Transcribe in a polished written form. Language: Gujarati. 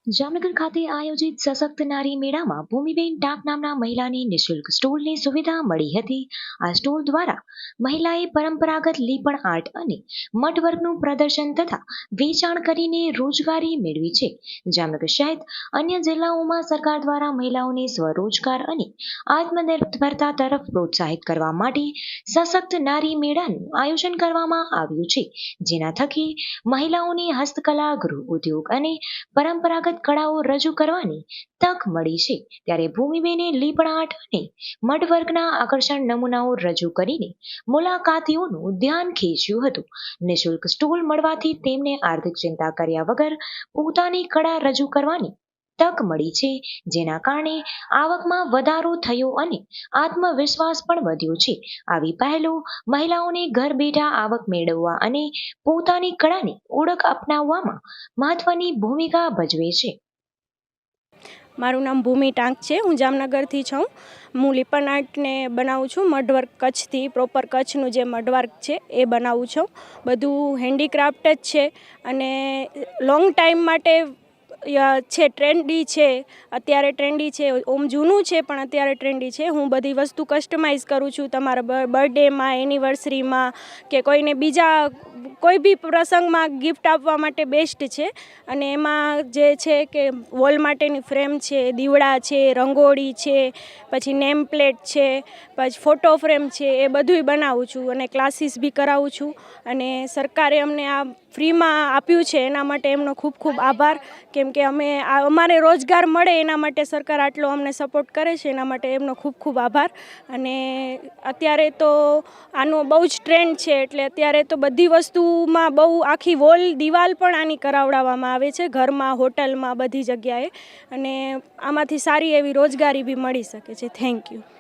જામનગર ખાતે આયોજિત સશક્ત નારી મેળામાં ભૂમિબેન ટાંક નામના મહિલાને નિઃશુલ્ક સ્ટોલની સુવિધા મળી હતી. આ સ્ટોલ દ્વારા મહિલાએ પરંપરાગત લીપણ આર્ટ અને મટવર્કનું પ્રદર્શન તથા વેચાણ કરીને રોજગારી મેળવી છે. જામનગર સહિત અન્ય જિલ્લાઓમાં સરકાર દ્વારા મહિલાઓને સ્વરોજગાર અને આત્મનિર્ભરતા તરફ પ્રોત્સાહિત કરવા માટે સશક્ત નારી મેળાનું આયોજન કરવામાં આવ્યું છે, જેના થકી મહિલાઓને હસ્તકલા, ગૃહ ઉદ્યોગ અને પરંપરાગત કળાઓ રજૂ કરવાની તક મળી છે. ત્યારે ભૂમિબેને લીપણ આર્ટ અને મડવર્કના આકર્ષક નમૂનાઓ રજૂ કરીને મુલાકાતીઓનું ધ્યાન ખેંચ્યું હતું. નિઃશુલ્ક સ્ટોલ મળવાથી તેમને આર્થિક ચિંતા કર્યા વગર પોતાની કળા રજૂ કરવાની તક મળી છે, જેના કારણે આવકમાં વધારો થયો અને આત્મવિશ્વાસ પણ વધ્યો છે. આવી પહેલો મહિલાઓને ઘર બેઠા આવક મેળવવા અને પોતાની કળાની ઓળખ અપનાવવામાં મહત્વની ભૂમિકા ભજવે છે. મારું નામ ભૂમિ ટાંક છે. હું જામનગરથી છું. હું લીપણ આર્ટને બનાવું છું. મડવર્ક કચ્છથી પ્રોપર કચ્છનું જે મડવર્ક છે એ બનાવું છું. બધું હેન્ડીક્રાફ્ટ જ છે અને લોંગ ટાઈમ માટે છે, ટ્રેન્ડી છે. અત્યારે ટ્રેન્ડી છે, ઓમ જૂનું છે પણ અત્યારે ટ્રેન્ડી છે. હું બધી વસ્તુ કસ્ટમાઇઝ કરું છું. તમારા બર્થડેમાં, એનિવર્સરીમાં કે કોઈને બીજા કોઈ બી પ્રસંગમાં ગિફ્ટ આપવા માટે બેસ્ટ છે. અને એમાં જે છે કે વોલ માટેની ફ્રેમ છે, દીવડા છે, રંગોળી છે, પછી નેમ પ્લેટ છે, પછી ફોટો ફ્રેમ છે, એ બધુંય બનાવું છું અને ક્લાસીસ બી કરાવું છું. અને સરકારે અમને આ ફ્રીમાં આપ્યું છે એના માટે એમનો ખૂબ ખૂબ આભાર. કેમ કે અમારે રોજગાર મળે એના માટે સરકાર આટલો અમને સપોર્ટ કરે છે, એના માટે એમનો ખૂબ ખૂબ આભાર. અને અત્યારે તો આનો બહુ જ ટ્રેન્ડ છે, એટલે અત્યારે તો બધી વસ્તુમાં બહુ આખી દિવાલ પણ આની કરાવડાવવામાં આવે છે, ઘરમાં, હોટલમાં, બધી જગ્યાએ. અને આમાંથી સારી એવી રોજગારી બી મળી શકે છે. Thank you.